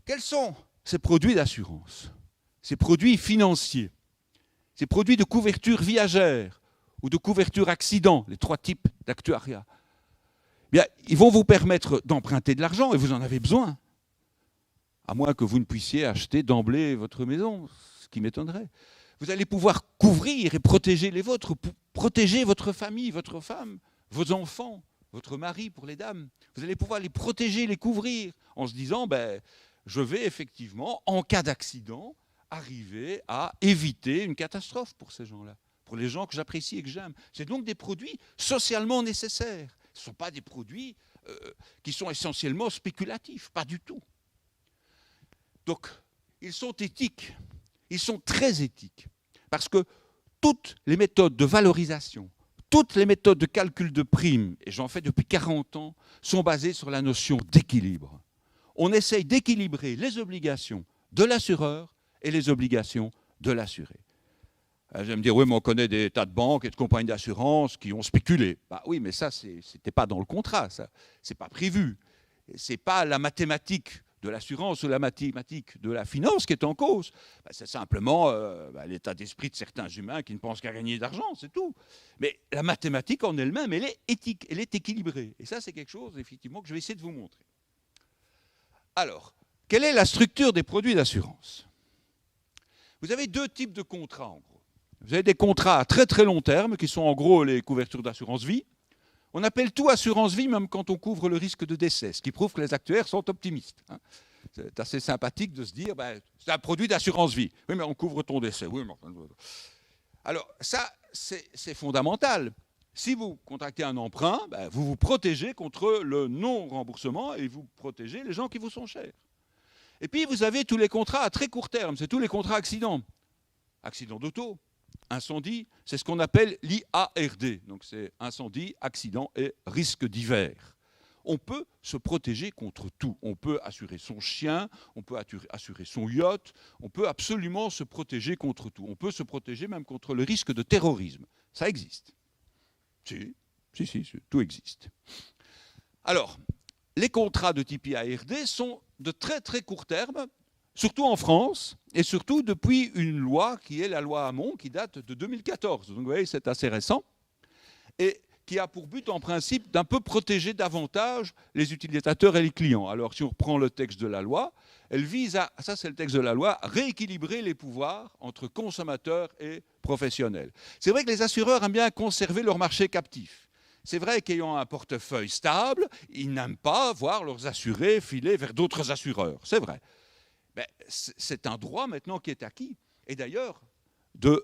Quels sont ces produits d'assurance? Ces produits financiers, ces produits de couverture viagère ou de couverture accident, les trois types d'actuariat, bien, ils vont vous permettre d'emprunter de l'argent et vous en avez besoin. À moins que vous ne puissiez acheter d'emblée votre maison, ce qui m'étonnerait. Vous allez pouvoir couvrir et protéger les vôtres, protéger votre famille, votre femme, vos enfants, votre mari pour les dames. Vous allez pouvoir les protéger, les couvrir, en se disant, ben, je vais effectivement, en cas d'accident, arriver à éviter une catastrophe pour ces gens-là, pour les gens que j'apprécie et que j'aime. C'est donc des produits socialement nécessaires. Ce ne sont pas des produits qui sont essentiellement spéculatifs, pas du tout. Donc, ils sont éthiques, ils sont très éthiques, parce que toutes les méthodes de valorisation, toutes les méthodes de calcul de primes, et j'en fais depuis 40 ans, sont basées sur la notion d'équilibre. On essaye d'équilibrer les obligations de l'assureur et les obligations de l'assuré. Vous allez me dire, oui, mais on connaît des tas de banques et de compagnies d'assurance qui ont spéculé. Bah oui, mais ça, ce n'était pas dans le contrat, ça. C'est pas prévu. C'est pas la mathématique de l'assurance ou la mathématique de la finance qui est en cause. Bah, c'est simplement l'état d'esprit de certains humains qui ne pensent qu'à gagner d'argent, c'est tout. Mais la mathématique en elle-même, elle est éthique, elle est équilibrée. Et ça, c'est quelque chose, effectivement, que je vais essayer de vous montrer. Alors, quelle est la structure des produits d'assurance? Vous avez deux types de contrats, en gros. Vous avez des contrats à très très long terme, qui sont en gros les couvertures d'assurance vie. On appelle tout assurance vie, même quand on couvre le risque de décès, ce qui prouve que les actuaires sont optimistes. C'est assez sympathique de se dire, ben, c'est un produit d'assurance vie. Oui, mais on couvre ton décès. Oui, mais... Alors, ça, c'est fondamental. Si vous contractez un emprunt, ben, vous vous protégez contre le non-remboursement et vous protégez les gens qui vous sont chers. Et puis, vous avez tous les contrats à très court terme, c'est tous les contrats accidents. Accident d'auto, incendie, c'est ce qu'on appelle l'IARD. Donc, c'est incendie, accident et risque divers. On peut se protéger contre tout. On peut assurer son chien, on peut assurer son yacht, on peut absolument se protéger contre tout. On peut se protéger même contre le risque de terrorisme. Ça existe. Si, tout existe. Alors, les contrats de type IARD sont de très très court terme, surtout en France, et surtout depuis une loi qui est la loi Hamon, qui date de 2014. Donc vous voyez, c'est assez récent, et qui a pour but en principe d'un peu protéger davantage les utilisateurs et les clients. Alors si on reprend le texte de la loi, elle vise à, ça c'est le texte de la loi, rééquilibrer les pouvoirs entre consommateurs et professionnels. C'est vrai que les assureurs aiment bien conserver leur marché captif. C'est vrai qu'ayant un portefeuille stable, ils n'aiment pas voir leurs assurés filer vers d'autres assureurs. C'est vrai. Mais c'est un droit maintenant qui est acquis. Et d'ailleurs, de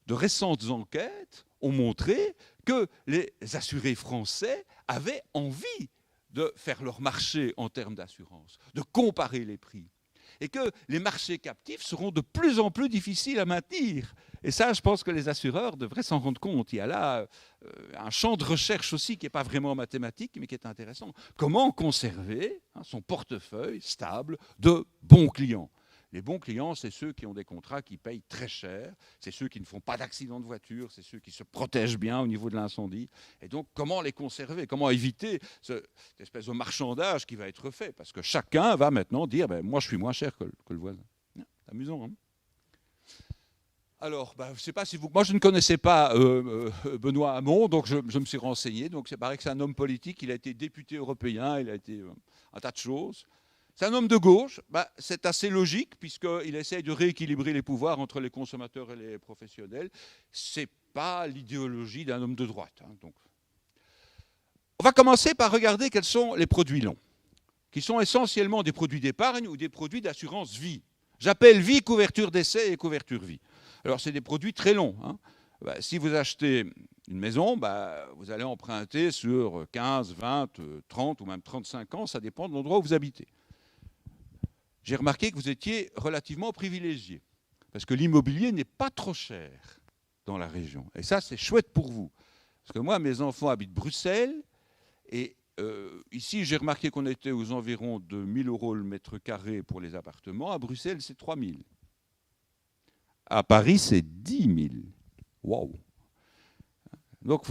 récentes enquêtes ont montré que les assurés français avaient envie de faire leur marché en termes d'assurance, de comparer les prix. Et que les marchés captifs seront de plus en plus difficiles à maintenir. Et ça, je pense que les assureurs devraient s'en rendre compte. Il y a là un champ de recherche aussi qui n'est pas vraiment mathématique, mais qui est intéressant. Comment conserver son portefeuille stable de bons clients? Les bons clients, c'est ceux qui ont des contrats qui payent très cher, c'est ceux qui ne font pas d'accident de voiture, c'est ceux qui se protègent bien au niveau de l'incendie. Et donc, comment les conserver? Comment éviter cette espèce de marchandage qui va être fait? Parce que chacun va maintenant dire, ben, moi, je suis moins cher que le voisin. C'est amusant, hein? Alors, ben, je ne sais pas si vous... Moi, je ne connaissais pas Benoît Hamon, donc je me suis renseigné. Donc, c'est pareil que c'est un homme politique. Il a été député européen, il a été un tas de choses. C'est un homme de gauche, bah, c'est assez logique puisqu'il essaye de rééquilibrer les pouvoirs entre les consommateurs et les professionnels. Ce n'est pas l'idéologie d'un homme de droite. Hein, donc. On va commencer par regarder quels sont les produits longs, qui sont essentiellement des produits d'épargne ou des produits d'assurance vie. J'appelle vie couverture d'essai et couverture vie. Alors c'est des produits très longs. Hein. Bah, si vous achetez une maison, bah, vous allez emprunter sur 15, 20, 30 ou même 35 ans, ça dépend de l'endroit où vous habitez. J'ai remarqué que vous étiez relativement privilégié, parce que l'immobilier n'est pas trop cher dans la région. Et ça, c'est chouette pour vous. Parce que moi, mes enfants habitent Bruxelles, et ici, j'ai remarqué qu'on était aux environs de 1 000 € le mètre carré pour les appartements. À Bruxelles, c'est 3 000. À Paris, c'est 10 000. Waouh! Donc,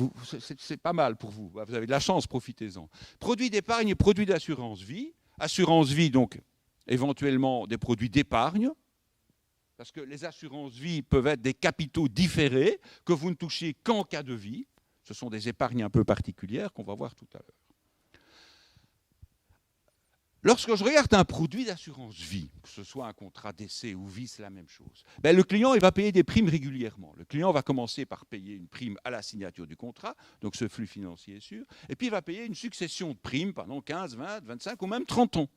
c'est pas mal pour vous. Vous avez de la chance, profitez-en. Produits d'épargne et produits d'assurance vie. Assurance vie, donc, éventuellement des produits d'épargne, parce que les assurances vie peuvent être des capitaux différés que vous ne touchez qu'en cas de vie. Ce sont des épargnes un peu particulières qu'on va voir tout à l'heure. Lorsque je regarde un produit d'assurance vie, que ce soit un contrat d'essai ou vie, c'est la même chose. Ben, le client il va payer des primes régulièrement. Le client va commencer par payer une prime à la signature du contrat, donc ce flux financier est sûr, et puis il va payer une succession de primes pendant 15, 20, 25 ou même 30 ans.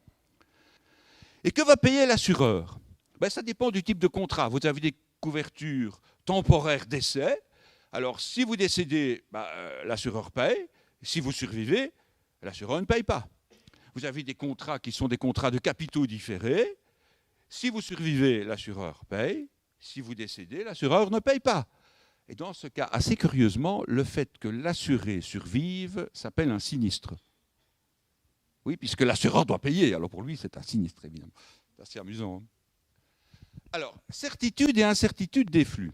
Et que va payer l'assureur? Ben, ça dépend du type de contrat. Vous avez des couvertures temporaires d'essai. Alors si vous décédez, ben, l'assureur paye. Si vous survivez, l'assureur ne paye pas. Vous avez des contrats qui sont des contrats de capitaux différés. Si vous survivez, l'assureur paye. Si vous décédez, l'assureur ne paye pas. Et dans ce cas, assez curieusement, le fait que l'assuré survive s'appelle un sinistre. Oui, puisque l'assureur doit payer. Alors pour lui, c'est un sinistre, évidemment. C'est assez amusant. Hein. Alors, certitude et incertitude des flux.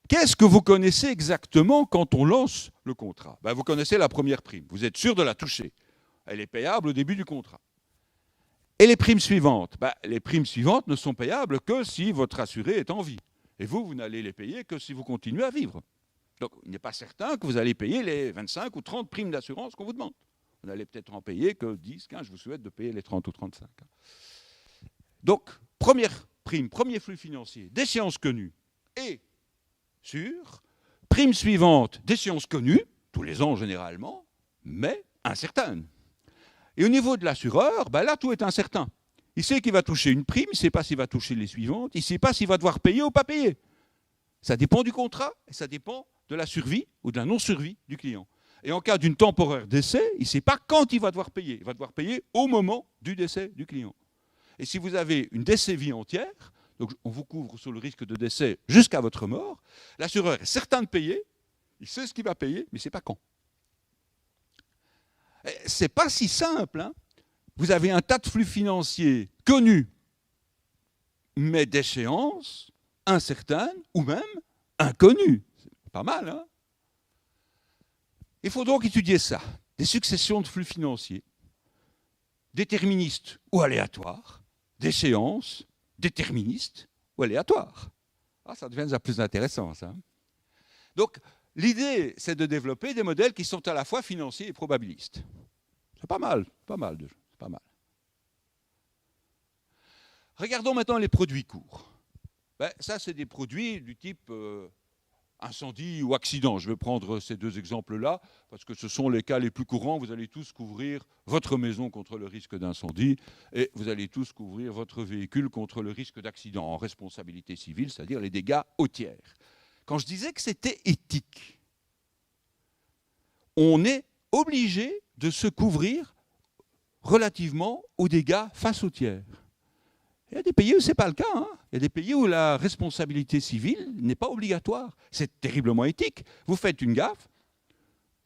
Qu'est-ce que vous connaissez exactement quand on lance le contrat? Ben, vous connaissez la première prime. Vous êtes sûr de la toucher. Elle est payable au début du contrat. Et les primes suivantes? Ben, les primes suivantes ne sont payables que si votre assuré est en vie. Et vous n'allez les payer que si vous continuez à vivre. Donc, il n'est pas certain que vous allez payer les 25 ou 30 primes d'assurance qu'on vous demande. Vous n'allez peut-être en payer que 10, 15. Je vous souhaite de payer les 30 ou 35. Donc, première prime, premier flux financier, d'échéance connue et sûre. Prime suivante, d'échéance connue, tous les ans généralement, mais incertaine. Et au niveau de l'assureur, ben là, tout est incertain. Il sait qu'il va toucher une prime, il ne sait pas s'il va toucher les suivantes, il ne sait pas s'il va devoir payer ou pas payer. Ça dépend du contrat et ça dépend de la survie ou de la non-survie du client. Et en cas d'une temporaire décès, il ne sait pas quand il va devoir payer. Il va devoir payer au moment du décès du client. Et si vous avez une décès-vie entière, donc on vous couvre sur le risque de décès jusqu'à votre mort, l'assureur est certain de payer, il sait ce qu'il va payer, mais il ne sait pas quand. Ce n'est pas si simple. Hein. Vous avez un tas de flux financiers connus, mais d'échéance incertaine ou même inconnue. C'est pas mal. Hein. Il faut donc étudier ça. Des successions de flux financiers, déterministes ou aléatoires, d'échéances, déterministes ou aléatoires. Ah, ça devient déjà plus intéressant, ça. Donc, l'idée, c'est de développer des modèles qui sont à la fois financiers et probabilistes. C'est pas mal, pas mal. C'est pas mal. Regardons maintenant les produits courts. Ben, ça, c'est des produits du type incendie ou accident. Je vais prendre ces deux exemples-là, parce que ce sont les cas les plus courants. Vous allez tous couvrir votre maison contre le risque d'incendie, et vous allez tous couvrir votre véhicule contre le risque d'accident en responsabilité civile, c'est-à-dire les dégâts aux tiers. Quand je disais que c'était éthique, on est obligé de se couvrir relativement aux dégâts face aux tiers. Il y a des pays où ce n'est pas le cas. Hein. Il y a des pays où la responsabilité civile n'est pas obligatoire. C'est terriblement éthique. Vous faites une gaffe,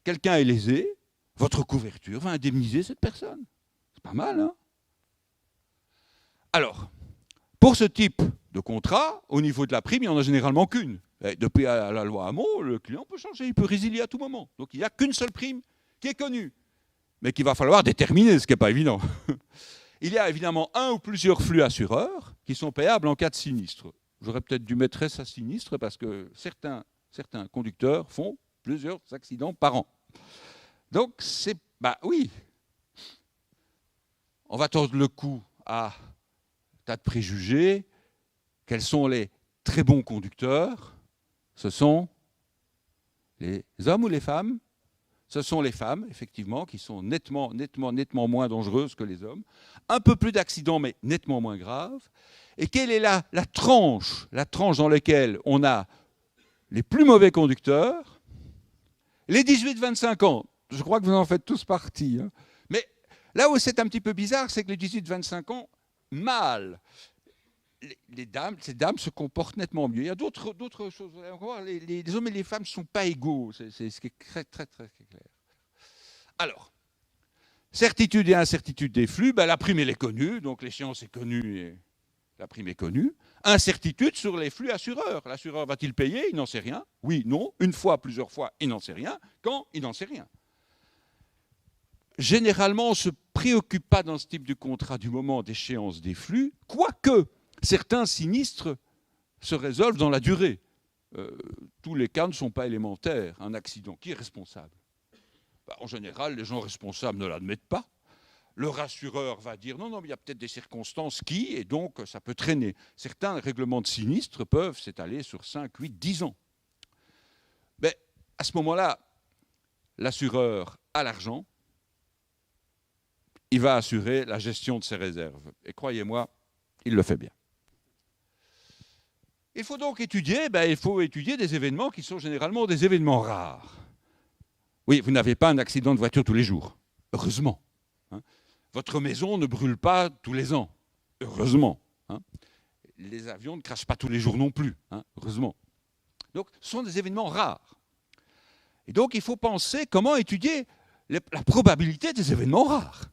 quelqu'un est lésé, votre couverture va indemniser cette personne. C'est pas mal, hein? Alors, pour ce type de contrat, au niveau de la prime, il n'y en a généralement qu'une. Depuis la loi Hamon, le client peut changer, il peut résilier à tout moment. Donc il n'y a qu'une seule prime qui est connue, mais qu'il va falloir déterminer, ce qui n'est pas évident. Il y a évidemment un ou plusieurs flux assureurs qui sont payables en cas de sinistre. J'aurais peut-être dû mettre ça sinistre parce que certains conducteurs font plusieurs accidents par an. Donc c'est... Bah oui. On va tordre le cou à un tas de préjugés. Quels sont les très bons conducteurs? Ce sont les hommes ou les femmes? Ce sont les femmes, effectivement, qui sont nettement moins dangereuses que les hommes. Un peu plus d'accidents, mais nettement moins graves. Et quelle est la tranche dans laquelle on a les plus mauvais conducteurs? Les 18-25 ans. Je crois que vous en faites tous partie. Hein. Mais là où c'est un petit peu bizarre, c'est que les 18-25 ans, mal. Ces dames se comportent nettement mieux. Il y a d'autres choses. Les hommes et les femmes ne sont pas égaux. C'est ce qui est très, très, très clair. Alors, certitude et incertitude des flux. Ben, la prime, elle est connue. Donc, l'échéance est connue et la prime est connue. Incertitude sur les flux assureurs. L'assureur va-t-il payer? Il n'en sait rien. Oui, non. Une fois, plusieurs fois, il n'en sait rien. Quand? Il n'en sait rien. généralement, on ne se préoccupe pas dans ce type de contrat du moment d'échéance des flux, quoique certains sinistres se résolvent dans la durée. Tous les cas ne sont pas élémentaires. Un accident, qui est responsable? En général, les gens responsables ne l'admettent pas. Le rassureur va dire non, non, mais il y a peut-être des circonstances qui, et donc ça peut traîner. Certains règlements de sinistres peuvent s'étaler sur 5, 8, 10 ans. Mais à ce moment-là, l'assureur a l'argent, il va assurer la gestion de ses réserves. Et croyez-moi, il le fait bien. Il faut donc étudier, il faut étudier des événements qui sont généralement des événements rares. Oui, vous n'avez pas un accident de voiture tous les jours, heureusement. Hein. Votre maison ne brûle pas tous les ans, heureusement. Hein. Les avions ne crachent pas tous les jours non plus, hein, heureusement. Donc, ce sont des événements rares. Et donc, il faut penser comment étudier la probabilité des événements rares.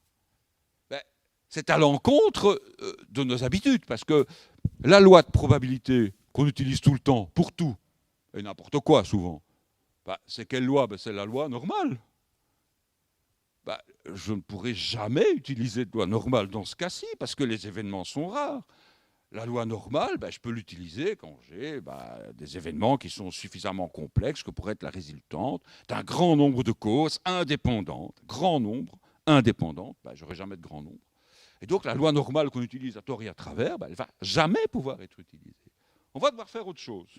C'est à l'encontre de nos habitudes, parce que la loi de probabilité qu'on utilise tout le temps, pour tout, et n'importe quoi souvent, c'est quelle loi? C'est la loi normale. Je ne pourrai jamais utiliser de loi normale dans ce cas-ci, parce que les événements sont rares. La loi normale, je peux l'utiliser quand j'ai des événements qui sont suffisamment complexes que pour être la résultante d'un grand nombre de causes indépendantes, grand nombre, indépendantes, je n'aurai jamais de grand nombre. Et donc la loi normale qu'on utilise à tort et à travers, elle ne va jamais pouvoir être utilisée. On va devoir faire autre chose.